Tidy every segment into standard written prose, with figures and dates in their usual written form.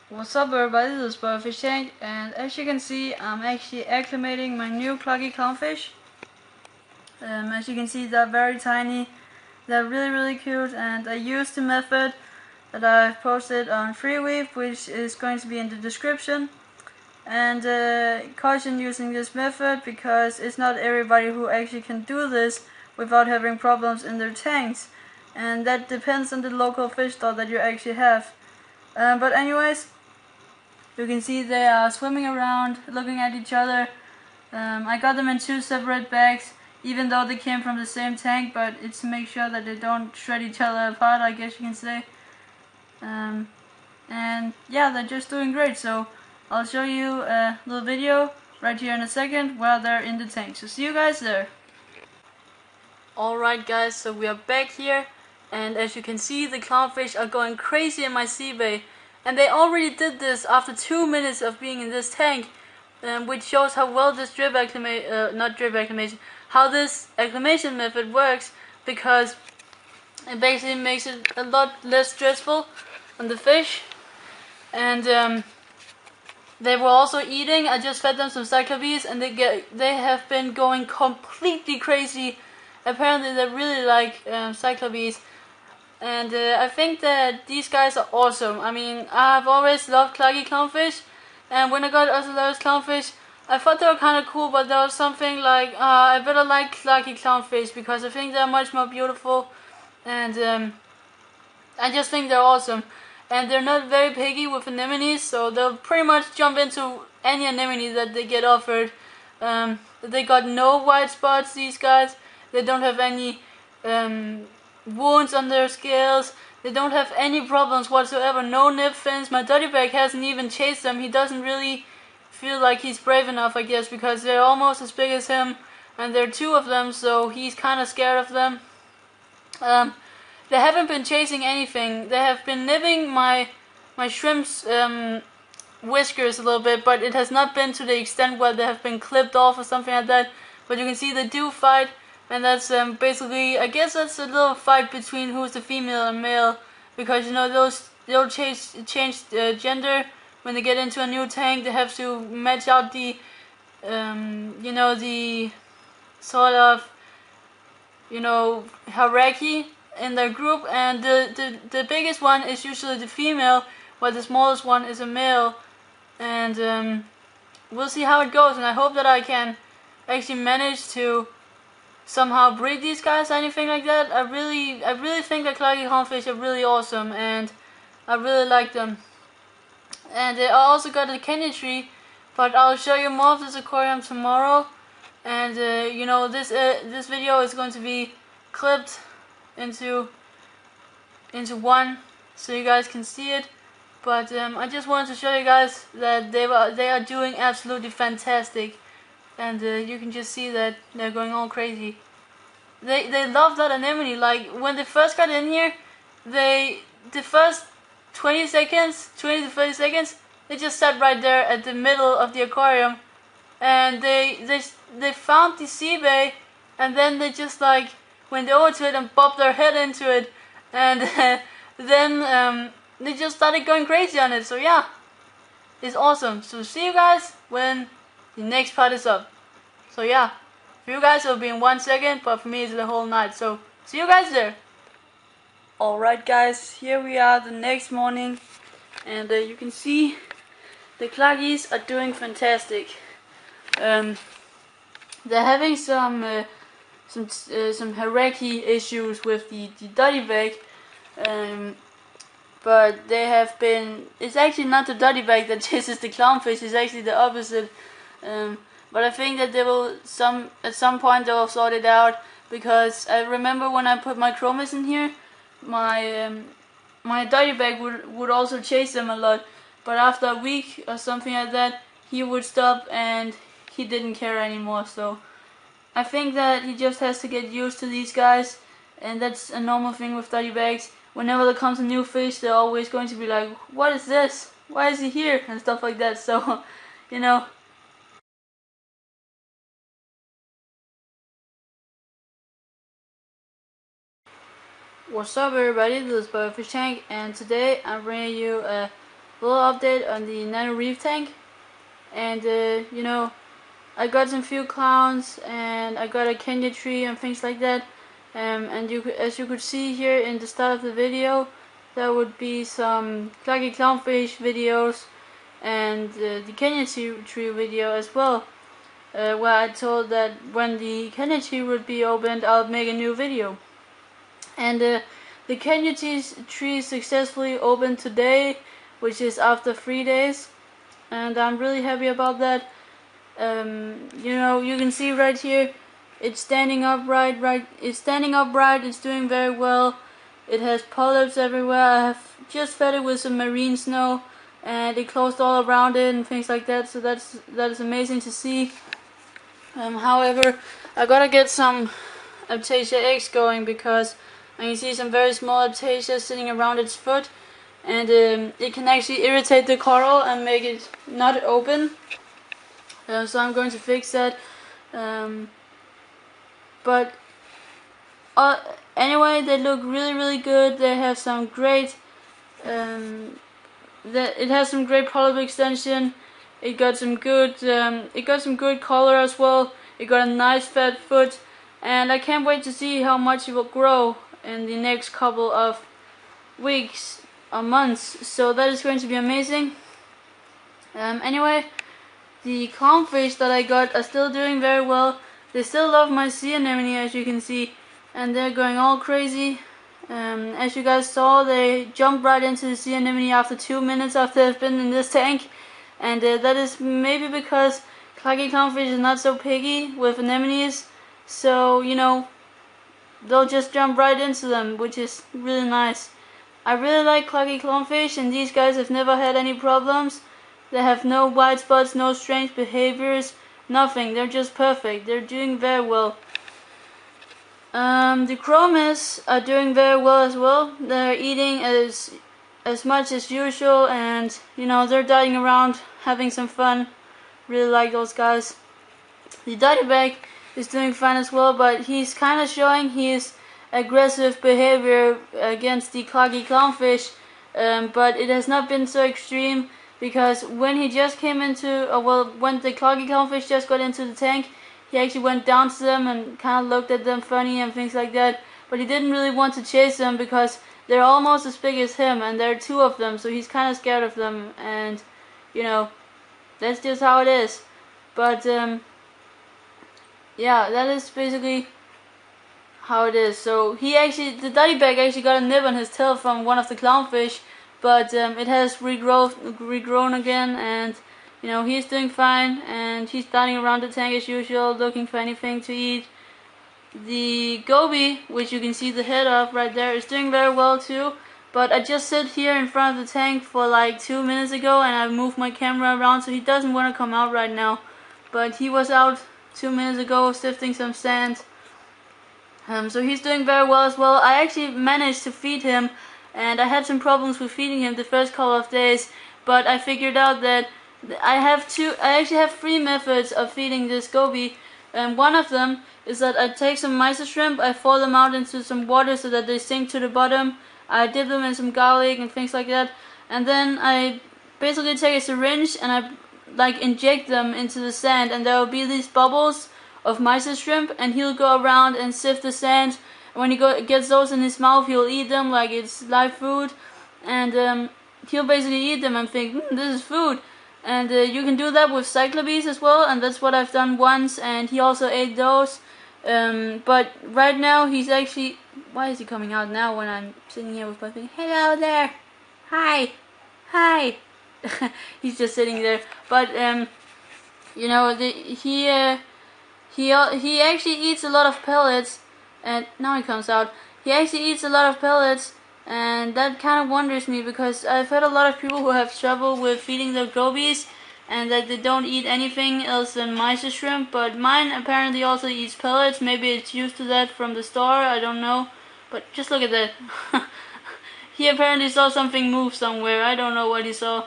What's up everybody, this is Boywithafishtank, and as you can see I'm actually acclimating my new clarkii clownfish. As you can see, they're very tiny, they're really cute, and I used the method that I've posted on Freeweave, which is going to be in the description. And caution using this method because it's not everybody who actually can do this without having problems in their tanks, and that depends on the local fish stock that you actually have. But anyways, you can see they are swimming around, looking at each other. I got them in 2 separate bags, even though they came from the same tank, but it's to make sure that they don't shred each other apart, I guess you can say. And yeah, they're just doing great, so I'll show you a little video right here in a second while they're in the tank. So see you guys there. Alright guys, so we are back here, and as you can see, the clownfish are going crazy in my sebae. And they already did this after 2 minutes of being in this tank, which shows how well this how this acclimation method works, because it basically makes it a lot less stressful on the fish. And they were also eating. I just fed them some cyclopees, and they have been going completely crazy. Apparently they really like cyclopees. And I think that these guys are awesome. I mean, I've always loved clarkii clownfish, and when I got ocellaris clownfish, I thought they were kind of cool, but there was something like, I better like clarkii clownfish because I think they're much more beautiful, and I just think they're awesome. And they're not very picky with anemones, so they'll pretty much jump into any anemone that they get offered. They got no white spots, these guys. They don't have any wounds on their scales. They don't have any problems whatsoever. No nip fins. My dirty bag hasn't even chased them. He doesn't really feel like he's brave enough, I guess, because they're almost as big as him, and there are 2 of them, so he's kind of scared of them. They haven't been chasing anything. They have been nipping my shrimp's whiskers a little bit, but it has not been to the extent where they have been clipped off or something like that. But you can see they do fight. And that's basically, I guess that's a little fight between who's the female and male, because you know they'll change gender when they get into a new tank. They have to match out the you know, the sort of, you know, hierarchy in their group, and the biggest one is usually the female, while the smallest one is a male. And we'll see how it goes, and I hope that I can actually manage to somehow breed these guys or anything like that. I really think that clarkii clownfish are really awesome, and I really like them. And I also got a canyon tree, but I'll show you more of this aquarium tomorrow. And you know, this video is going to be clipped into one, so you guys can see it. But I just wanted to show you guys that they are doing absolutely fantastic. And you can just see that they're going all crazy. They love that anemone. Like when they first got in here, the first 20 to 30 seconds, they just sat right there at the middle of the aquarium, and they found the sebae, and then they just like went over to it and bopped their head into it, and then they just started going crazy on it. So yeah, it's awesome. So see you guys when the next part is up. So yeah, for you guys it'll be in 1 second, but for me it's the whole night. So see you guys there. Alright guys, here we are the next morning, and you can see the clarkies are doing fantastic. They're having some hierarchy issues with the dirty bag, but they have been. It's actually not the dirty bag that chases the clownfish. It's actually the opposite. But I think that they will at some point they will sort it out, because I remember when I put my chromis in here, my dirty bag would also chase them a lot, but after a week or something like that, he would stop and he didn't care anymore. So I think that he just has to get used to these guys, and that's a normal thing with dirty bags. Whenever there comes a new fish, they're always going to be like, what is this? Why is he here? And stuff like that. So, you know. What's up everybody, this is Boywithafishtank, and today I'm bringing you a little update on the Nano Reef tank. And you know, I got some few clowns, and I got a Kenya tree and things like that. And as you could see here in the start of the video, there would be some clarkii clownfish videos and the Kenya tree video as well, where I told that when the Kenya tree would be opened, I'll make a new video. And the Kenya tree successfully opened today, which is after 3 days, and I'm really happy about that. You know, you can see right here, it's standing upright. It's doing very well. It has polyps everywhere. I have just fed it with some marine snow, and it closed all around it and things like that. So that is amazing to see. However, I gotta get some Aptasia eggs going, because I can see some very small Aptasia sitting around its foot, and it can actually irritate the coral and make it not open. So I'm going to fix that. But anyway, they look really good. They have some great it has some great polyp extension. It got some good color as well. It got a nice fat foot, and I can't wait to see how much it will grow in the next couple of weeks or months. So that is going to be amazing. Anyway, the clownfish that I got are still doing very well. They still love my sea anemone, as you can see, and they're going all crazy. As you guys saw, they jumped right into the sea anemone after 2 minutes after they've been in this tank, and that is maybe because clarkii clownfish is not so picky with anemones, so you know, they'll just jump right into them, which is really nice. I really like clarkii clownfish, and these guys have never had any problems. They have no white spots, no strange behaviors, nothing. They're just perfect. They're doing very well. The chromis are doing very well as well. They're eating as much as usual, and you know, they're darting around, having some fun. Really like those guys. The duttybag is doing fine as well, but he's kind of showing his aggressive behavior against the clarkii clownfish, but it has not been so extreme, because when he just came into, when the clarkii clownfish just got into the tank, he actually went down to them and kind of looked at them funny and things like that, but he didn't really want to chase them because they're almost as big as him, and there are 2 of them, so he's kind of scared of them, and you know, that's just how it is. But yeah, that is basically how it is. So the duttybag actually got a nib on his tail from one of the clownfish, but it has regrown again, and you know, he's doing fine, and he's darting around the tank as usual, looking for anything to eat. The Goby, which you can see the head of right there, is doing very well too, but I just sit here in front of the tank for like 2 minutes ago, and I moved my camera around, so he doesn't want to come out right now, but he was out 2 minutes ago sifting some sand. So he's doing very well as well. I actually managed to feed him, and I had some problems with feeding him the first couple of days, but I figured out that I actually have 3 methods of feeding this Goby, and one of them is that I take some mysis shrimp, I fall them out into some water so that they sink to the bottom, I dip them in some garlic and things like that, and then I basically take a syringe and I like inject them into the sand, and there will be these bubbles of mysis shrimp, and he'll go around and sift the sand, and when he gets those in his mouth, he'll eat them like it's live food, and he'll basically eat them and think, this is food. And you can do that with cyclopes as well, and that's what I've done once, and he also ate those. But right now he's actually, why is he coming out now when I'm sitting here with my thing? Hello there, hi. He's just sitting there. But you know, he actually eats a lot of pellets, and now he comes out. He actually eats a lot of pellets, and that kind of wonders me, because I've heard a lot of people who have trouble with feeding their gobies and that they don't eat anything else than mysis shrimp, but mine apparently also eats pellets. Maybe it's used to that from the store, I don't know, but just look at that. He apparently saw something move somewhere, I don't know what he saw,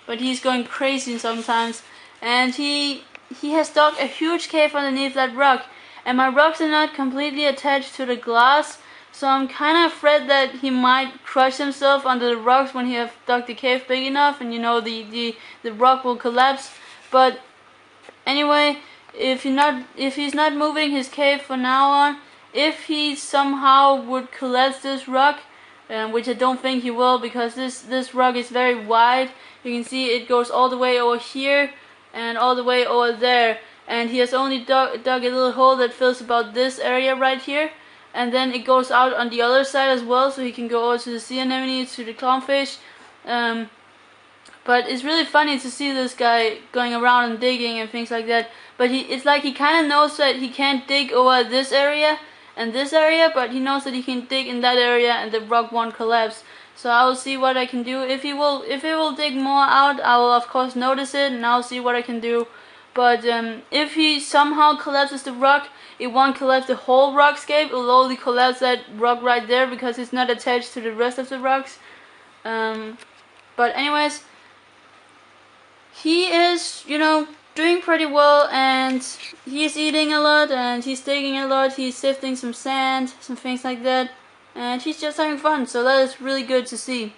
but he's going crazy sometimes, and he has dug a huge cave underneath that rock, and my rocks are not completely attached to the glass, so I'm kind of afraid that he might crush himself under the rocks when he have dug the cave big enough, and you know the rock will collapse. But anyway, if he's not moving his cave from now on, if he somehow would collapse this rock, which I don't think he will, because this rock is very wide. You can see it goes all the way over here and all the way over there, and he has only dug a little hole that fills about this area right here, and then it goes out on the other side as well, so he can go over to the sea anemone, to the clownfish. But it's really funny to see this guy going around and digging and things like that. But it's like he kind of knows that he can't dig over this area and this area, but he knows that he can dig in that area and the rock won't collapse. So I will see what I can do. If he will dig more out, I will of course notice it, and I'll see what I can do. But if he somehow collapses the rock, it won't collapse the whole rockscape. It will only collapse that rock right there because it's not attached to the rest of the rocks. But anyways, he is, you know, doing pretty well, and he's eating a lot, and he's digging a lot, he's sifting some sand, some things like that, and he's just having fun, so that is really good to see.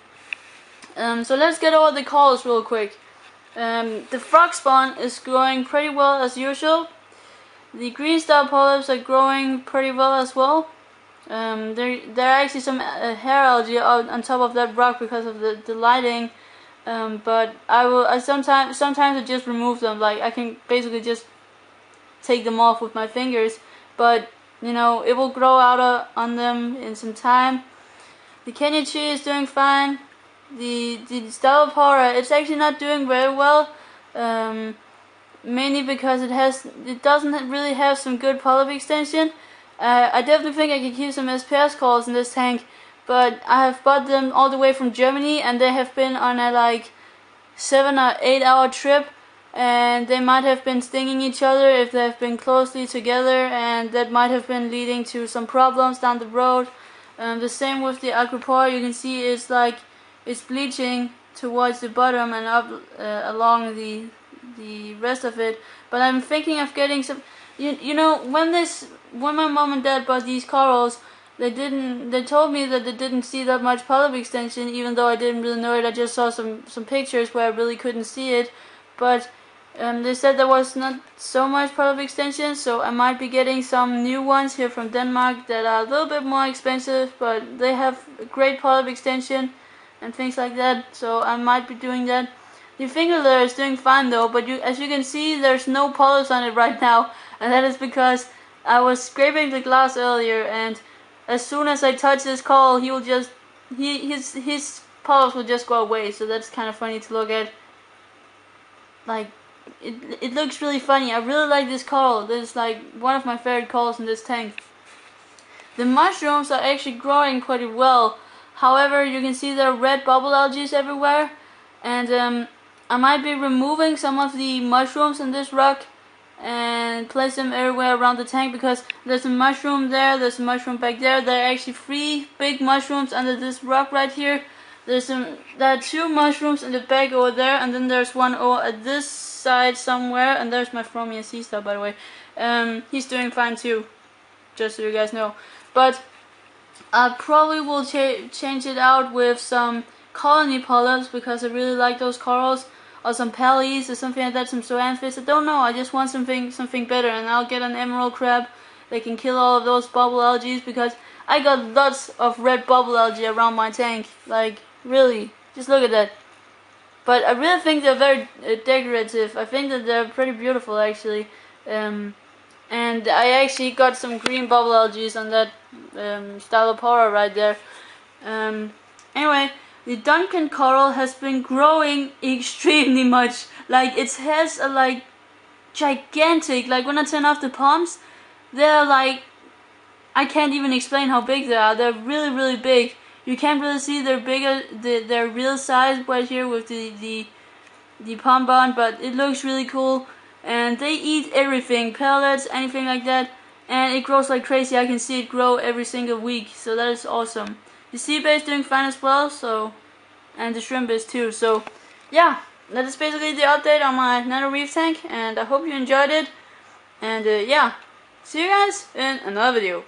So let's get over the corals real quick. The frog spawn is growing pretty well as usual. The green star polyps are growing pretty well as well. There are actually some hair algae on top of that rock because of the lighting. But sometimes I just remove them. Like, I can basically just take them off with my fingers, but you know, it will grow out on them in some time. The Kenya tree is doing fine. The Stylophora, it's actually not doing very well, mainly because it doesn't really have some good polyp extension. I definitely think I could keep some SPS corals in this tank, but I have bought them all the way from Germany, and they have been on a like 7 or 8 hour trip, and they might have been stinging each other if they have been closely together, and that might have been leading to some problems down the road. The same with the Acropora. You can see it's bleaching towards the bottom and up along the rest of it. But I'm thinking of getting some. You know, when my mom and dad bought these corals, they told me that they didn't see that much polyp extension, even though I didn't really know it. I just saw some pictures where I really couldn't see it. But they said there was not so much polyp extension, so I might be getting some new ones here from Denmark that are a little bit more expensive, but they have great polyp extension and things like that, so I might be doing that. The finger layer is doing fine though, but as you can see, there's no polyps on it right now, and that is because I was scraping the glass earlier, and as soon as I touch this coral, his polyps will just go away. So that's kind of funny to look at. Like, it looks really funny. I really like this coral. This is like one of my favorite corals in this tank. The mushrooms are actually growing pretty well. However, you can see there are red bubble algae everywhere, and I might be removing some of the mushrooms in this rock and place them everywhere around the tank, because there's a mushroom there, there's a mushroom back there. There are actually 3 big mushrooms under this rock right here. There are 2 mushrooms in the back over there, and then there's one over at this side somewhere, and there's my Phromius sea star, by the way. He's doing fine too, just so you guys know. But I probably will change it out with some colony polyps, because I really like those corals, or some pallies or something like that, some zoanthus. I don't know, I just want something better, and I'll get an emerald crab that can kill all of those bubble algae, because I got lots of red bubble algae around my tank. Like, really, just look at that. But I really think they're very decorative. I think that they're pretty beautiful actually. And I actually got some green bubble algae on that Stylophora right there. Anyway, the Duncan coral has been growing extremely much. Like, it has a like gigantic, like when I turn off the palms, they're like, I can't even explain how big they are. They're really big. You can't really see their real size right here with the palm bond, but it looks really cool. And they eat everything, pellets, anything like that, and it grows like crazy. I can see it grow every single week, so that is awesome. The sebae is doing fine as well, so, and the shrimp is too. So yeah, that is basically the update on my Nano Reef tank, and I hope you enjoyed it. And yeah, see you guys in another video.